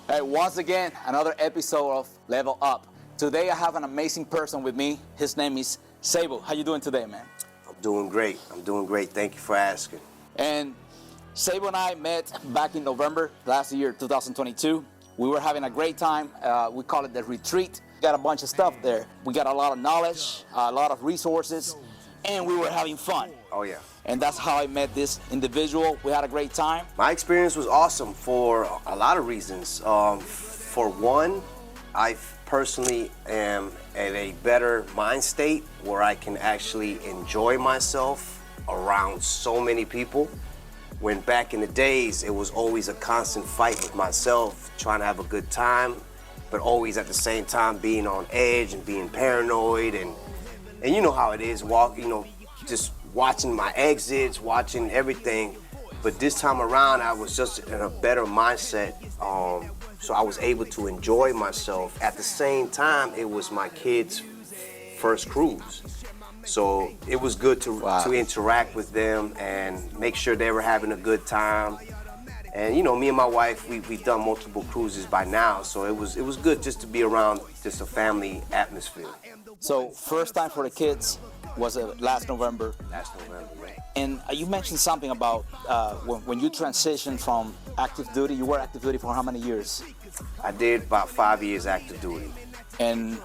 Hey, once again, another episode of Level Up. Today I have an amazing person with me. His name is Sabo. How you doing today, man? I'm doing great. Thank you for asking. And Sabo and I met back in November last year, 2022. We were having a great time. We call it the retreat. We got a bunch of stuff there. We got a lot of knowledge, a lot of resources, and we were having fun. Oh, yeah. And that's how I met this individual. We had a great time. My experience was awesome for a lot of reasons. For one, I personally am at a better mind state where I can actually enjoy myself around so many people. When back in the days, it was always a constant fight with myself, trying to have a good time, but always at the same time being on edge and being paranoid. And you know how it is, just watching my exits, watching everything. But this time around, I was just in a better mindset. So I was able to enjoy myself. At the same time, it was my kids' first cruise. So it was good to interact with them and make sure they were having a good time. And you know, me and my wife, we've done multiple cruises by now, so it was good just to be around just a family atmosphere. So first time for the kids was last November. Last November, right? And you mentioned something about when you transitioned from active duty. You were active duty for how many years? I did about 5 years active duty. And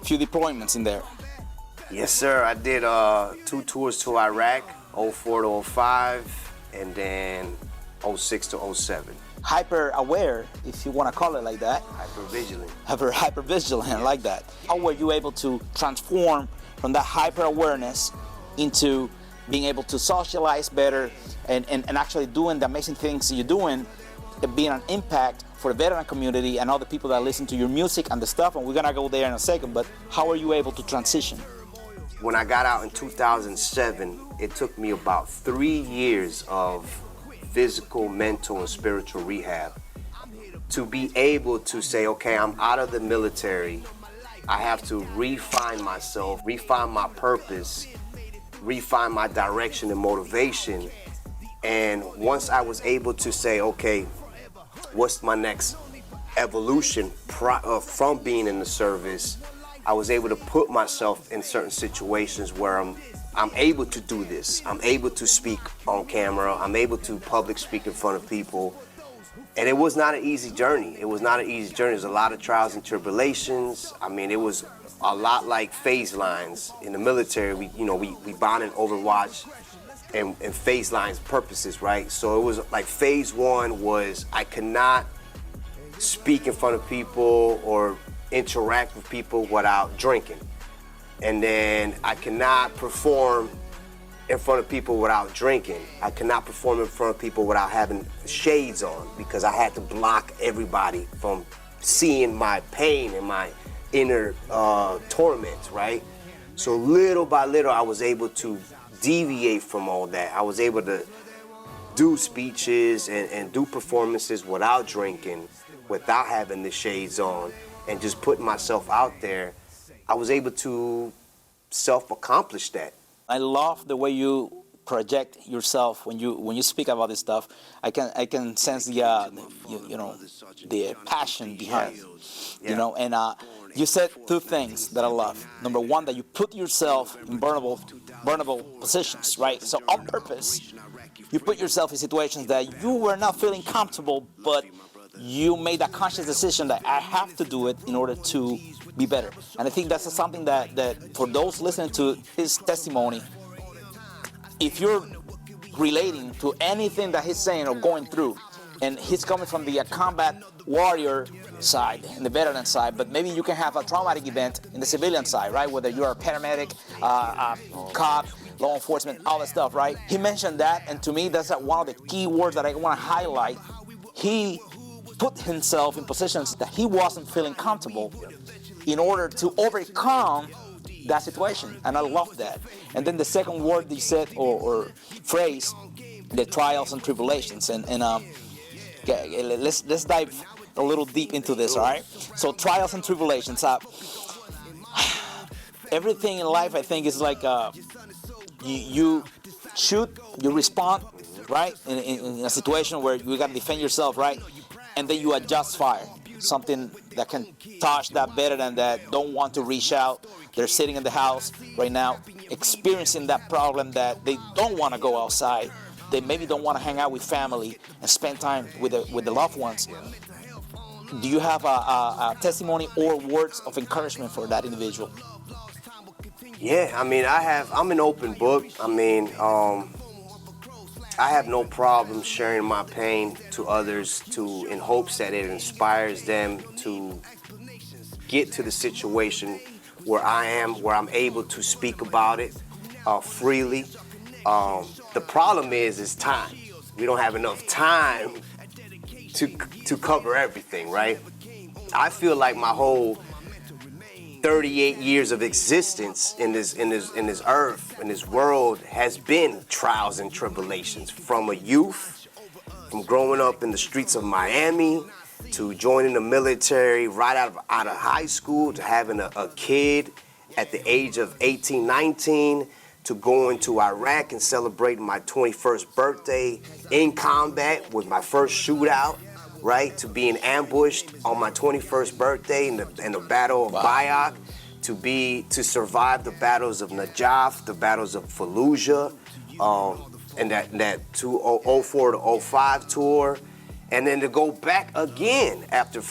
a few deployments in there. Yes, sir. I did 2 tours to Iraq, 04 to 05, and then 06 to 07. Hyper aware, if you want to call it like that. Hyper vigilant. Hyper vigilant, yes. Like that. How were you able to transform from that hyper awareness into being able to socialize better and actually doing the amazing things you're doing, being an impact for the veteran community and all the people that listen to your music and the stuff, and we're gonna go there in a second, but how are you able to transition? When I got out in 2007, it took me about 3 years of physical, mental, and spiritual rehab to be able to say, okay, I'm out of the military. I have to refine myself, refine my purpose, refine my direction and motivation. And once I was able to say, okay, what's my next evolution from being in the service, I was able to put myself in certain situations where I'm able to do this. I'm able to speak on camera. I'm able to public speak in front of people. And it was not an easy journey. There's a lot of trials and tribulations. I mean, it was a lot like phase lines. In the military, we bond and overwatch and phase lines purposes, right? So it was like phase 1 was I could not speak in front of people or interact with people without drinking. And then I cannot perform in front of people without drinking. I cannot perform in front of people without having shades on because I had to block everybody from seeing my pain and my inner torment, right? So little by little, I was able to deviate from all that. I was able to do speeches and do performances without drinking, without having the shades on, and just putting myself out there. I was able to self-accomplish that. I love the way you project yourself when you speak about this stuff. I can sense the passion behind it. You know, and you said 2 things that I love. Number 1, that you put yourself in vulnerable positions, right? So on purpose, you put yourself in situations that you were not feeling comfortable, but you made that conscious decision that I have to do it in order to be better. And I think that's something that for those listening to his testimony, if you're relating to anything that he's saying or going through, and he's coming from the combat warrior side, and the veteran side, but maybe you can have a traumatic event in the civilian side, right? Whether you're a paramedic, a cop, law enforcement, all that stuff, right? He mentioned that, and to me, that's one of the key words that I want to highlight. He put himself in positions that he wasn't feeling comfortable in order to overcome that situation, and I love that. And then the second word that you said, or phrase, the trials and tribulations, and okay, let's dive a little deep into this, all right? So trials and tribulations. Everything in life, I think, is like you shoot, you respond, right? In a situation where you got to defend yourself, right? and then you adjust fire. Something that can touch that veteran that don't want to reach out. They're sitting in the house right now, experiencing that problem that they don't want to go outside. They maybe don't want to hang out with family and spend time with the loved ones. Do you have a testimony or words of encouragement for that individual? Yeah, I mean, I'm an open book. I mean, I have no problem sharing my pain to others in hopes that it inspires them to get to the situation where I am, where I'm able to speak about it freely. The problem is time. We don't have enough time to cover everything, right? I feel like my whole 38 years of existence in this earth, in this world, has been trials and tribulations. From a youth, from growing up in the streets of Miami, to joining the military right out of high school, to having a kid at the age of 18, 19, to going to Iraq and celebrating my 21st birthday in combat with my first shootout, right? To being ambushed on my 21st birthday in the Battle of Bayak, to survive the battles of Najaf, the battles of Fallujah, and that 04 to 05 tour, and then to go back again after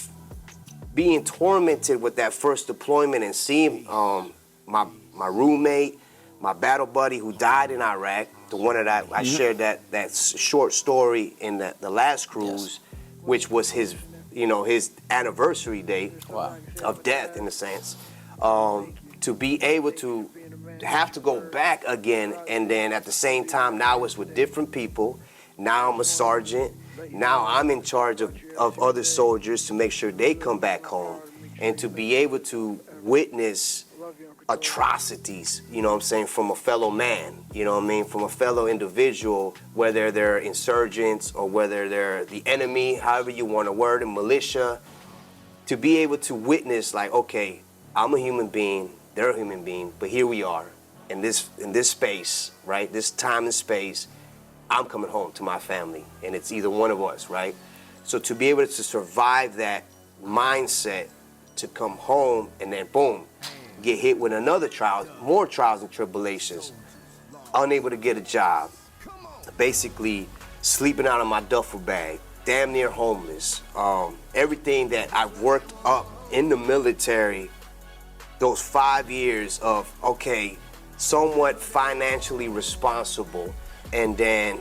being tormented with that first deployment and seeing my roommate, my battle buddy who died in Iraq, the one that I shared that short story in the last cruise. Yes. Which was his anniversary day of death, in a sense. To be able to have to go back again, and then at the same time, now it's with different people. Now I'm a sergeant. Now I'm in charge of other soldiers to make sure they come back home, and to be able to witness atrocities, you know what I'm saying, from a fellow man, you know what I mean, from a fellow individual, whether they're insurgents or whether they're the enemy, however you want to word it, militia, to be able to witness, like, okay, I'm a human being, they're a human being, but here we are in this space, right, this time and space, I'm coming home to my family, and it's either one of us, right? So to be able to survive that mindset, to come home and then boom, get hit with another trial, more trials and tribulations, unable to get a job, basically sleeping out of my duffel bag, damn near homeless. Everything that I've worked up in the military, those 5 years of, okay, somewhat financially responsible, and then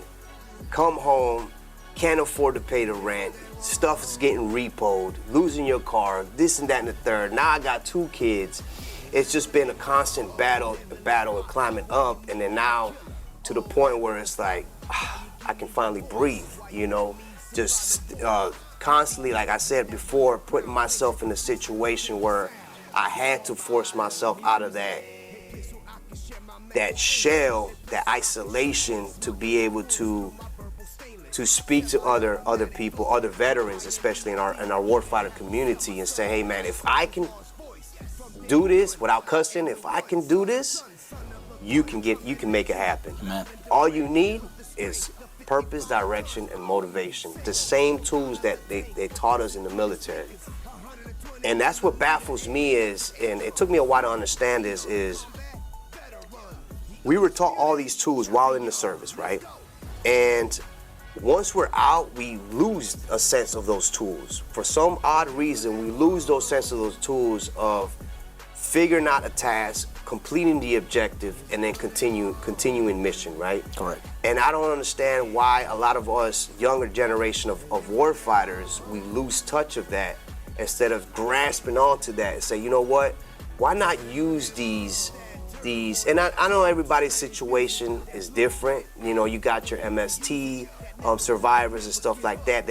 come home, can't afford to pay the rent, stuff's getting repoed, losing your car, this and that and the third. Now I got 2 kids. It's just been a constant battle and climbing up, and then now to the point where it's like, I can finally breathe, you know, just constantly, like I said before, putting myself in a situation where I had to force myself out of that shell, that isolation, to be able to speak to other people, other veterans, especially in our warfighter community, and say, hey man, if I can do this without cussing, if I can do this, you can make it happen. Amen. All you need is purpose, direction, and motivation. The same tools that they taught us in the military. And that's what baffles me is, and it took me a while to understand this, is we were taught all these tools while in the service, right? And once we're out, we lose a sense of those tools. For some odd reason, we lose those sense of those tools of figuring out a task, completing the objective, and then continuing mission, right? Correct. And I don't understand why a lot of us, younger generation of warfighters, we lose touch of that instead of grasping onto that and say, you know what, why not use these, and I know everybody's situation is different. You know, you got your MST survivors and stuff like that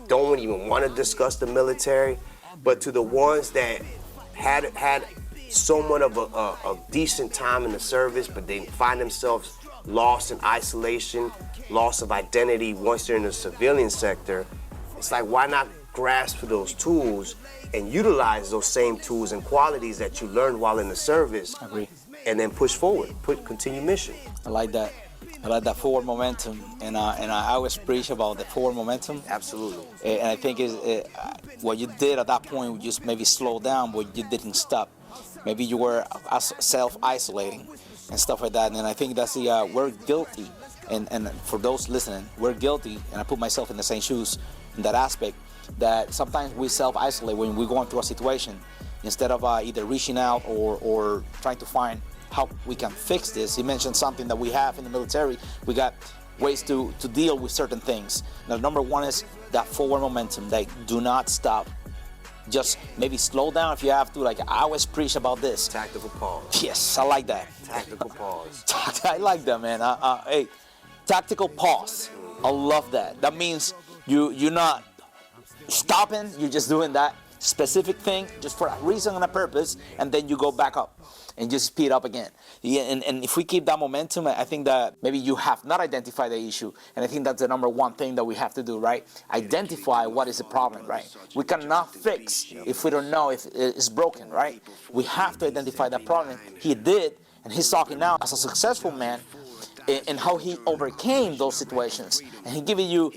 don't even want to discuss the military, but to the ones that had somewhat of a decent time in the service, but they find themselves lost in isolation, loss of identity once they're in the civilian sector, it's like, why not grasp for those tools and utilize those same tools and qualities that you learned while in the service? Agree. And then push forward, continue mission. I like that. I like that forward momentum, and I always preach about the forward momentum. Absolutely. And I think what you did at that point was just maybe slow down, but you didn't stop. Maybe you were self-isolating and stuff like that. And I think that's we're guilty. And for those listening, we're guilty, and I put myself in the same shoes in that aspect, that sometimes we self-isolate when we're going through a situation instead of either reaching out or trying to find how we can fix this. He mentioned something that we have in the military. We got ways to deal with certain things. Now, number one is that forward momentum. Like, do not stop. Just maybe slow down if you have to. Like, I always preach about this. Tactical pause. Yes, I like that. Tactical pause. I like that, man. Hey, tactical pause. I love that. That means you're not stopping. You're just doing that specific thing just for a reason and a purpose, and then you go back up and just speed up again. Yeah, and if we keep that momentum, I think that maybe you have not identified the issue, and I think that's the number one thing that we have to do, right? Identify what is the problem, right? We cannot fix if we don't know if it's broken, right? We have to identify that problem. He did, and he's talking now as a successful man, and how he overcame those situations. And he giving you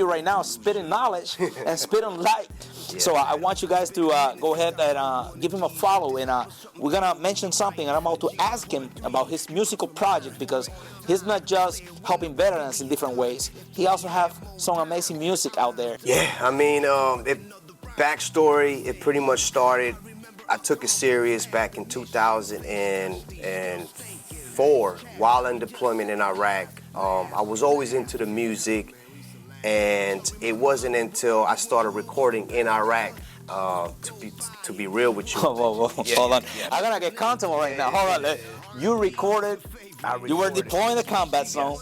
right now spitting knowledge and spitting light. Yeah. So I want you guys to go ahead and give him a follow. And we're gonna mention something, and I'm about to ask him about his musical project, because he's not just helping veterans in different ways. He also have some amazing music out there. Yeah, I mean, backstory, it pretty much started, I took it serious back in 2004 while in deployment in Iraq. I was always into the music, and it wasn't until I started recording in Iraq, to be real with you. Whoa, hold on. Yeah. I'm gonna get comfortable right now. Hold on. You recorded, you were deploying the combat zone,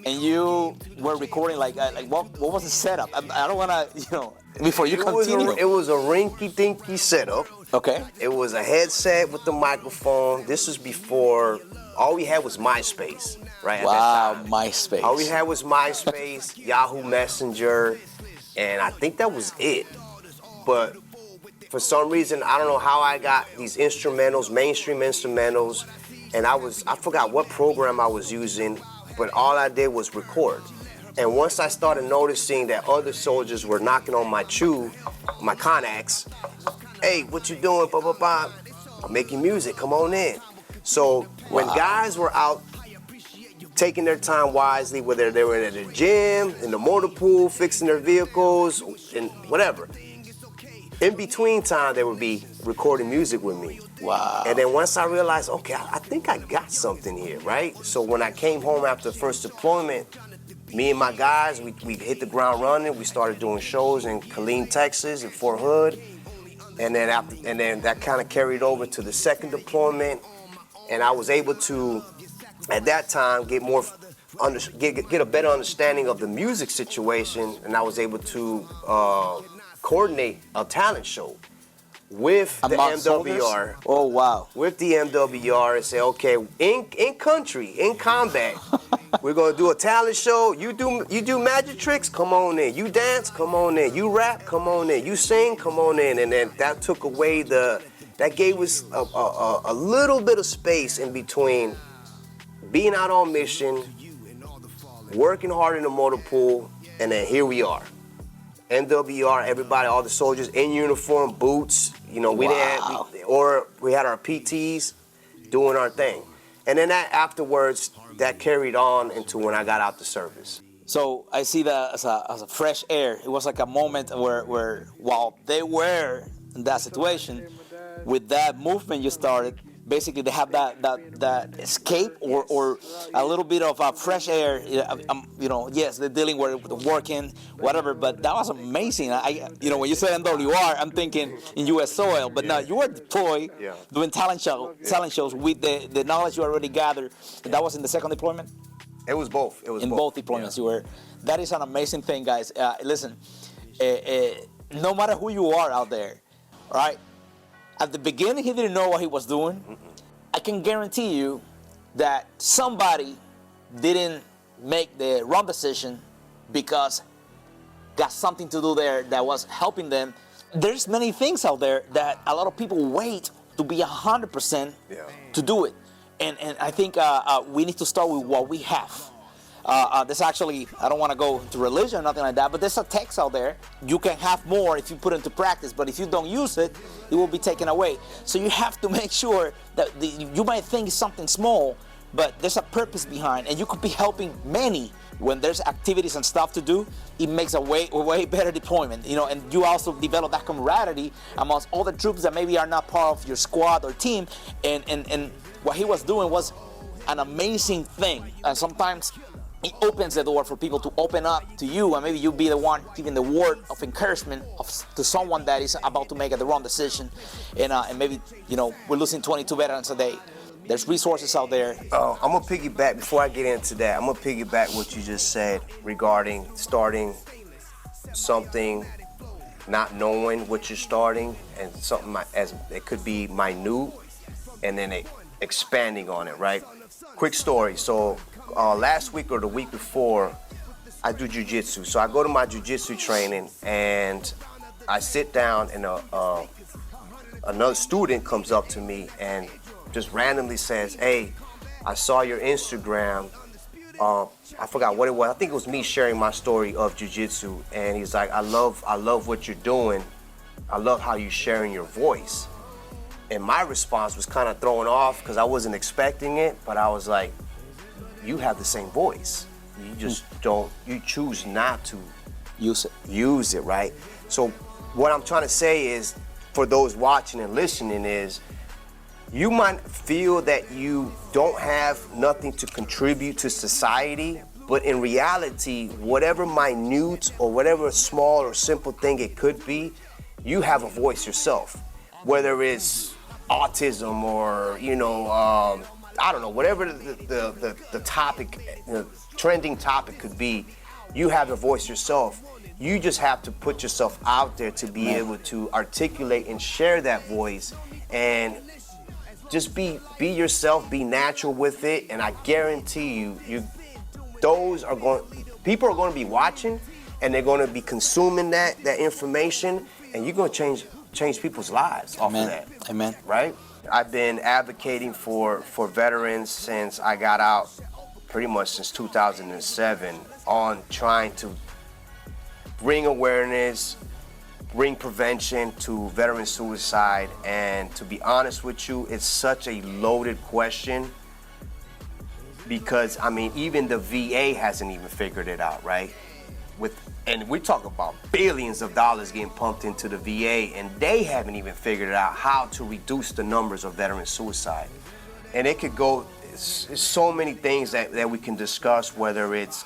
and you were recording like what was the setup? I don't wanna, before you continue. It was a rinky-dinky setup. Okay. It was a headset with the microphone. This was before, all we had was MySpace, right? Wow, MySpace. All we had was MySpace, Yahoo Messenger, and I think that was it. But for some reason, I don't know how I got these instrumentals, mainstream instrumentals, and I forgot what program I was using, but all I did was record. And once I started noticing that other soldiers were knocking on my Connex, hey, what you doing, blah, blah, blah, I'm making music, come on in. So when guys were out taking their time wisely, whether they were at the gym, in the motor pool, fixing their vehicles, and whatever, in between time, they would be recording music with me. Wow. And then once I realized, okay, I think I got something here, right? So when I came home after the first deployment, me and my guys, we hit the ground running. We started doing shows in Killeen, Texas, in Fort Hood. And then that kind of carried over to the second deployment. And I was able to, at that time, get a better understanding of the music situation. And I was able to coordinate a talent show with the MWR. Soldiers? Oh, wow. With the MWR, and say, okay, in country, in combat, we're gonna do a talent show. You do magic tricks, come on in. You dance, come on in. You rap, come on in. You sing, come on in. And then that took away that gave us a little bit of space in between being out on mission, working hard in the motor pool, and then here we are. MWR, everybody, all the soldiers in uniform, boots, we had our PTs doing our thing. And then afterwards, that carried on into when I got out the service. So I see that as a fresh air. It was like a moment where while they were in that situation, with that movement you started, basically they have that escape or a little bit of fresh air. Yes, they're dealing with working, whatever. But that was amazing. When you said MWR, I'm thinking in U.S. soil. But now you were deployed doing talent shows with the knowledge you already gathered. And that was in the second deployment. It was both. In both deployments, you were. That is an amazing thing, guys. Listen, no matter who you are out there, all right. At the beginning, he didn't know what he was doing. I can guarantee you that somebody didn't make the wrong decision because got something to do there that was helping them. There's many things out there that a lot of people wait to be 100% to do it. And I think we need to start with what we have. There's actually, I don't want to go into religion or nothing like that, but there's a text out there. You can have more if you put it into practice, but if you don't use it, it will be taken away. So you have to make sure that you might think it's something small, but there's a purpose behind, and you could be helping many. When there's activities and stuff to do, it makes a way better deployment, you know, and you also develop that camaraderie amongst all the troops that maybe are not part of your squad or team, and what he was doing was an amazing thing, and sometimes it opens the door for people to open up to you, and maybe you'll be the one giving the word of encouragement to someone that is about to make the wrong decision, and maybe, you know, we're losing 22 veterans a day. There's resources out there. I'm gonna piggyback, before I get into that, I'm gonna piggyback what you just said regarding starting something, not knowing what you're starting, and something as it could be minute, and then expanding on it, right? Quick story. So last week or the week before, I do jujitsu. So I go to my jujitsu training, and I sit down, and another student comes up to me and just randomly says, "Hey, I saw your Instagram." I forgot what it was. I think it was me sharing my story of jiu-jitsu, and he's like, I love what you're doing. I love how you're sharing your voice." And my response was kind of thrown off because I wasn't expecting it, but I was like, you have the same voice. You just you choose not to use it, right? So what I'm trying to say is, for those watching and listening, is you might feel that you don't have nothing to contribute to society, but in reality, whatever minute or whatever small or simple thing it could be, you have a voice yourself. Whether it's autism or, you know, I don't know, whatever the topic, the trending topic could be, you have a voice yourself. You just have to put yourself out there to be able to articulate and share that voice, and just be yourself, be natural with it, and I guarantee you people are going to be watching, and they're going to be consuming that information, and you're going to change people's lives off of that. Amen. Right? I've been advocating for veterans since I got out, pretty much since 2007, on trying to bring awareness, bring prevention to veteran suicide. And to be honest with you, it's such a loaded question, because I mean, even the VA hasn't even figured it out, right? And we talk about billions of dollars getting pumped into the VA, and they haven't even figured out how to reduce the numbers of veteran suicide. And it could go, it's so many things that we can discuss, whether it's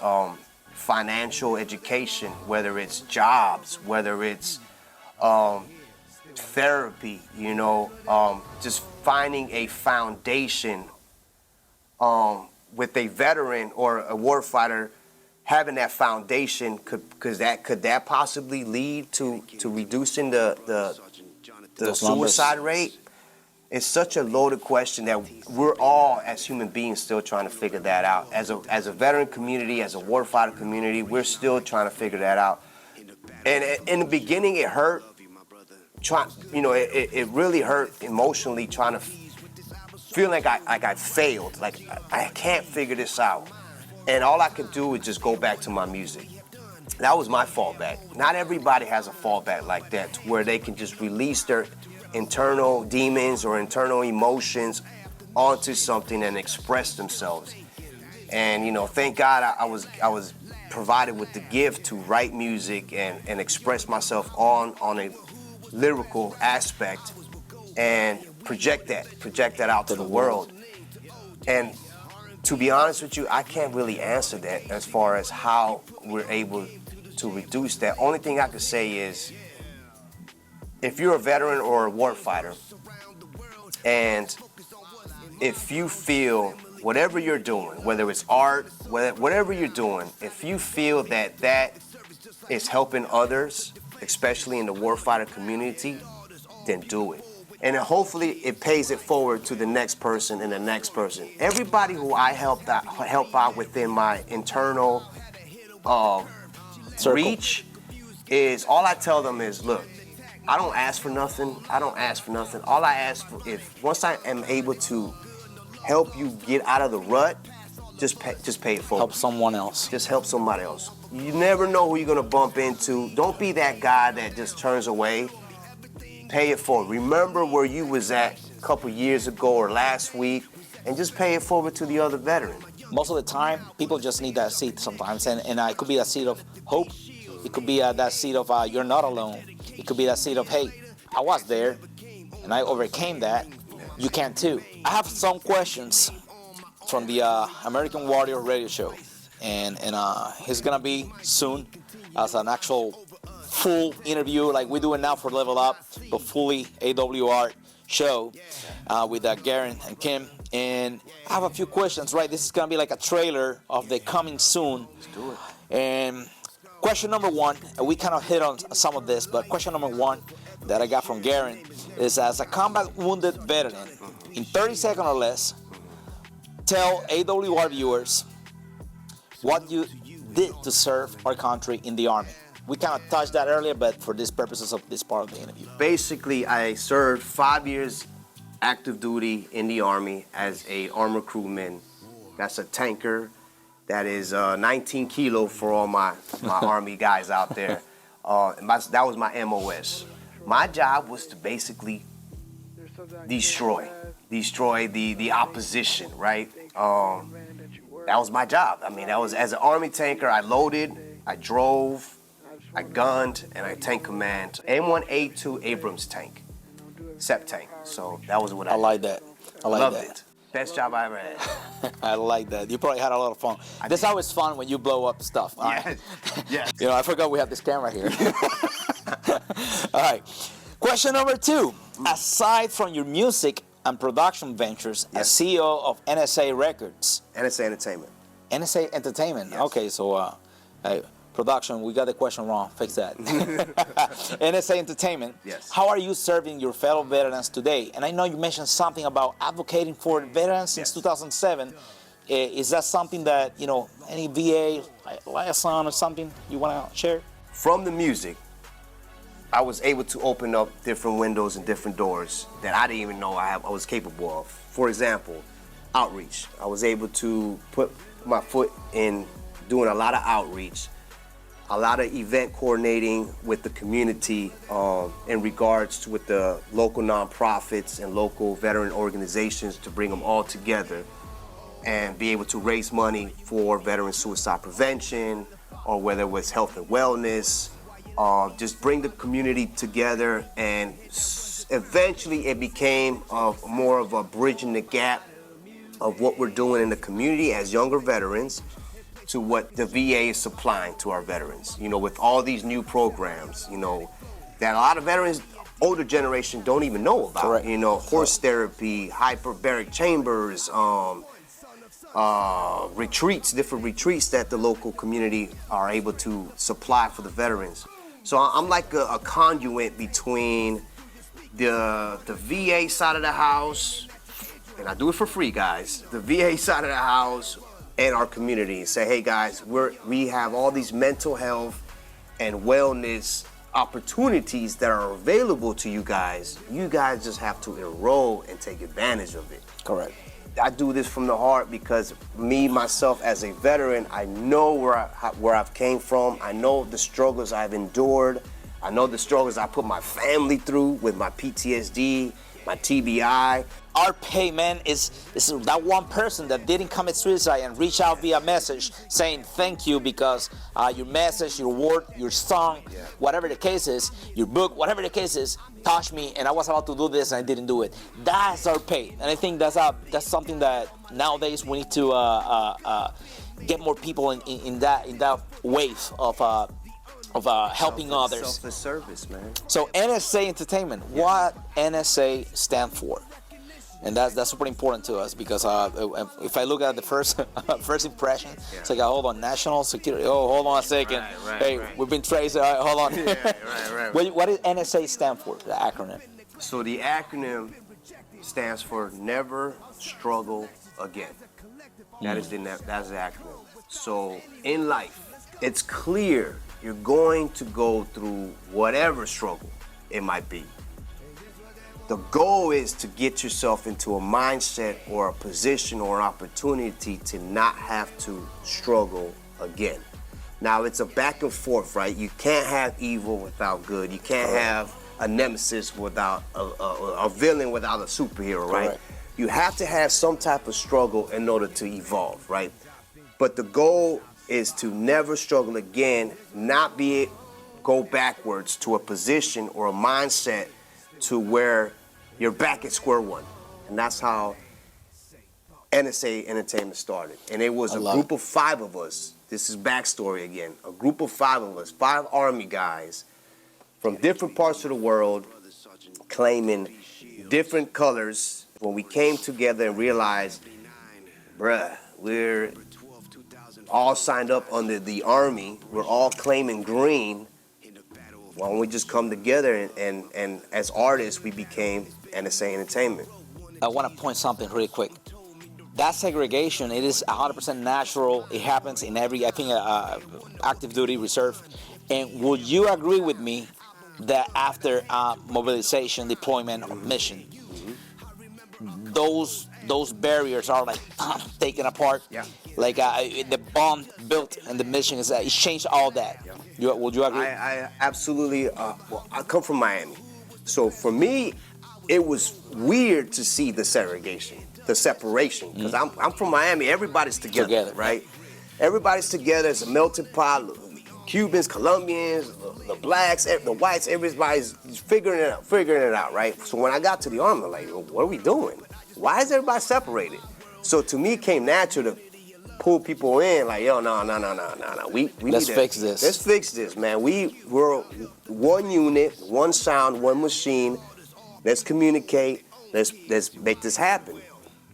financial education, whether it's jobs, whether it's therapy, you know, just finding a foundation with a veteran or a warfighter. Having that foundation, could that possibly lead to reducing the suicide rate? It's such a loaded question that we're all, as human beings, still trying to figure that out. As a veteran community, as a warfighter community, we're still trying to figure that out. And in the beginning, it hurt. It really hurt emotionally, trying to feel like I failed, like I can't figure this out. And all I could do is just go back to my music. That was my fallback. Not everybody has a fallback like that, to where they can just release their internal demons or internal emotions onto something and express themselves. And you know, thank God I was provided with the gift to write music and express myself on a lyrical aspect and project that out to the world. And to be honest with you, I can't really answer that as far as how we're able to reduce that. Only thing I could say is, if you're a veteran or a warfighter, and if you feel whatever you're doing, whether it's art, whatever you're doing, if you feel that is helping others, especially in the warfighter community, then do it. And hopefully it pays it forward to the next person and the next person. Everybody who I help out within my internal reach, is all I tell them is, look, I don't ask for nothing. All I ask for is, once I am able to help you get out of the rut, just pay it forward. Help someone else. Just help somebody else. You never know who you're gonna bump into. Don't be that guy that just turns away. Pay it forward. Remember where you was at a couple years ago or last week, and just pay it forward to the other veteran. Most of the time, people just need that seed sometimes, and it could be that seed of hope. It could be that seed of you're not alone. It could be that seed of, hey, I was there, and I overcame that. You can too. I have some questions from the American Warrior radio show, and he's gonna be soon as an actual full interview like we're doing now for Level Up, but fully AWR show with Garen and Kim. And I have a few questions, right? This is gonna be like a trailer of the coming soon. Let's do it. And question number one, and we kind of hit on some of this, but question number one that I got from Garen is, as a combat wounded veteran, in 30 seconds or less, tell AWR viewers what you did to serve our country in the Army. We kind of touched that earlier, but for these purposes of this part of the interview. Basically, I served 5 years active duty in the Army as a armor crewman. That's a tanker. That is 19 kilo for all my Army guys out there. That was my MOS. My job was to basically destroy the opposition, right? That was my job. I mean, that was, as an Army tanker, I loaded, I drove, I gunned, and I tank command. M1A2 Abrams tank, SEP tank. So that was what I like that. I like loved that. it. Best job I ever had. I like that. You probably had a lot of fun. That's always fun when you blow up stuff. Yes. Yes. You know, I forgot we have this camera here. All right. Question number two. Aside from your music and production ventures, as CEO of NSA Records. NSA Entertainment. NSA Entertainment. Yes. Okay, so hey, production, we got the question wrong. Fix that. NSA Entertainment. Yes. How are you serving your fellow veterans today? And I know you mentioned something about advocating for veterans since 2007. Is that something that, you know, any VA liaison or something you want to share? From the music, I was able to open up different windows and different doors that I didn't even know I was capable of. For example, outreach. I was able to put my foot in doing a lot of outreach, a lot of event coordinating with the community in regards to with the local nonprofits and local veteran organizations to bring them all together and be able to raise money for veteran suicide prevention, or whether it was health and wellness. Just bring the community together, and eventually it became more of a bridging the gap of what we're doing in the community as younger veterans to what the VA is supplying to our veterans. You know, with all these new programs, you know, that a lot of veterans, older generation, don't even know about. Correct. You know, horse therapy, hyperbaric chambers, retreats, different retreats that the local community are able to supply for the veterans. So I'm like a conduit between the VA side of the house, and I do it for free, guys, the VA side of the house and our community. Say, hey guys, we have all these mental health and wellness opportunities that are available to you guys. You guys just have to enroll and take advantage of it. Correct. I do this from the heart because myself as a veteran, I know where I've came from. I know the struggles I've endured. I know the struggles I put my family through with my PTSD, my TBI. Our pay, man, is that one person that didn't commit suicide and reach out via message saying thank you because your message, your word, your song, whatever the case is, your book, whatever the case is, touched me, and I was about to do this and I didn't do it. That's our pay, and I think that's something that nowadays we need to get more people in that wave of helping others. Selfless service, man. So NSA Entertainment, what NSA stand for? And that's super important to us because if I look at the first impression, it's like, hold on, national security. Oh, hold on a second. Right. We've been traced. All right, hold on. Right. What does NSA stand for? The acronym. So the acronym stands for Never Struggle Again. That's the acronym. So in life, it's clear you're going to go through whatever struggle it might be. The goal is to get yourself into a mindset or a position or an opportunity to not have to struggle again. Now, it's a back and forth, right? You can't have evil without good. You can't have a nemesis without a villain without a superhero, right? Correct. You have to have some type of struggle in order to evolve, right? But the goal is to never struggle again, go backwards to a position or a mindset to where you're back at square one. And that's how NSA Entertainment started. And it was a group of 5 of us. This is backstory again. A group of 5 of us, 5 Army guys from different parts of the world, claiming different colors. When we came together and realized, bruh, we're all signed up under the Army, we're all claiming green, why don't we just come together and as artists, we became NSA Entertainment. I want to point something really quick. That segregation, it is 100% natural. It happens in every, I think, active duty, reserve. And would you agree with me that after mobilization, deployment, or mission, those barriers are like taken apart? Yeah. Like the bond built and the mission is it changed all that. Would you agree? I absolutely. Well, I come from Miami, so for me, it was weird to see the segregation, the separation, because I'm from Miami. Everybody's together, right? Everybody's together. It's a melting pot. Cubans, Colombians, the blacks, the whites. Everybody's figuring it out, right? So when I got to the Army, I'm like, what are we doing? Why is everybody separated? So to me, it came natural to pull people in, like, yo, no. We Let's fix this. Let's fix this, man. We're one unit, one sound, one machine. Let's communicate. Let's make this happen.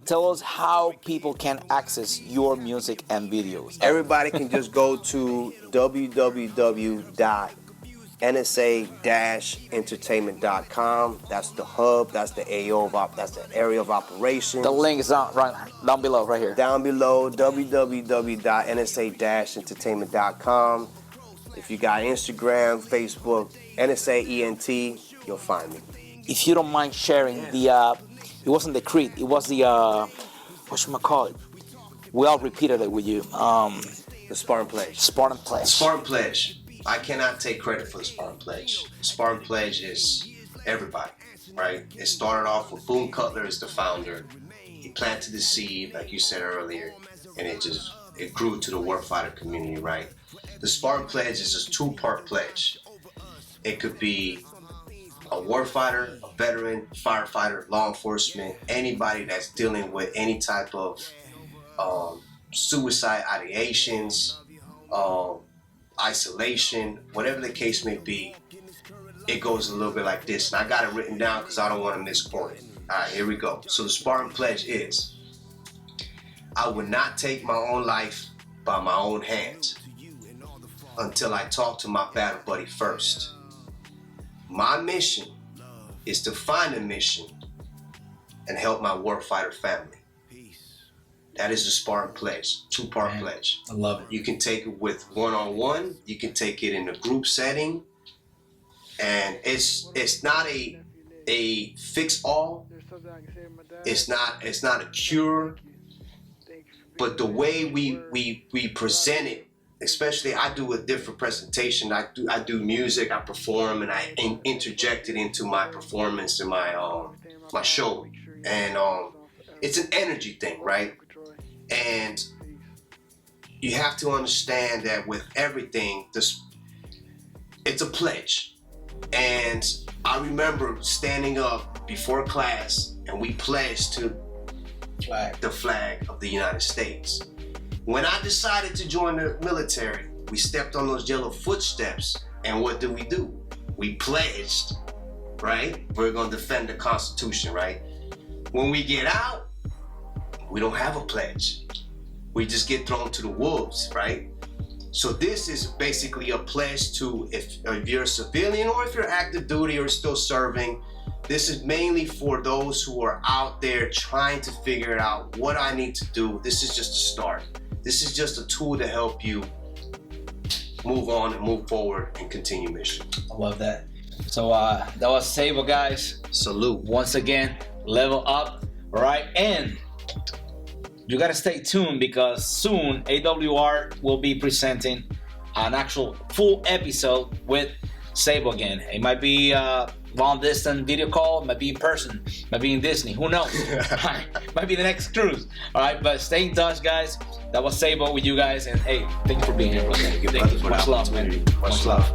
Tell us how people can access your music and videos. Everybody can just go to www.nsa-entertainment.com. That's the hub. That's the that's the area of operations. The link is down below, right here. Down below, www.nsa-entertainment.com. If you got Instagram, Facebook, NSA-ENT, you'll find me. If you don't mind sharing it wasn't the creed, it was the, what should I call it? We all repeated it with you. The Spartan Pledge. Spartan Pledge. Spartan Pledge. I cannot take credit for the Spartan Pledge. The Spartan Pledge is everybody, right? It started off with Boone Cutler as the founder. He planted the seed, like you said earlier, and it grew to the warfighter community, right? The Spartan Pledge is a 2-part pledge. It could be a warfighter, a veteran, firefighter, law enforcement, anybody that's dealing with any type of suicide ideations, isolation, whatever the case may be. It goes a little bit like this, and I got it written down because I don't want to misquote it. All right, here we go. So the Spartan Pledge is, I would not take my own life by my own hands until I talk to my battle buddy first. My mission is to find a mission and help my warfighter family. That is the Spartan Pledge, 2-part pledge. I love it. You can take it with one-on-one. You can take it in a group setting, and it's not a fix-all. It's not a cure. But the way we present it, especially I do a different presentation. I do music, I perform, and I interject it into my performance and my show. And it's an energy thing, right? And you have to understand that with everything, it's a pledge. And I remember standing up before class and we pledged to the flag of the United States. When I decided to join the military, we stepped on those yellow footsteps, and what do? We pledged, right? We're gonna defend the Constitution, right? When we get out, we don't have a pledge. We just get thrown to the wolves, right? So this is basically a pledge to, if you're a civilian or if you're active duty or still serving, this is mainly for those who are out there trying to figure out what I need to do. This is just a start. This is just a tool to help you move on and move forward and continue mission. I love that. So that was Sabo, guys. Salute. Once again, level up. All right, and you gotta stay tuned because soon AWR will be presenting an actual full episode with Sabo again. It might be a long distance video call, it might be in person, might be in Disney, who knows? Might be the next cruise. All right, but stay in touch, guys. That was Sabo with you guys, and hey, thank you for being here. Thank you. Much love, man. Much love.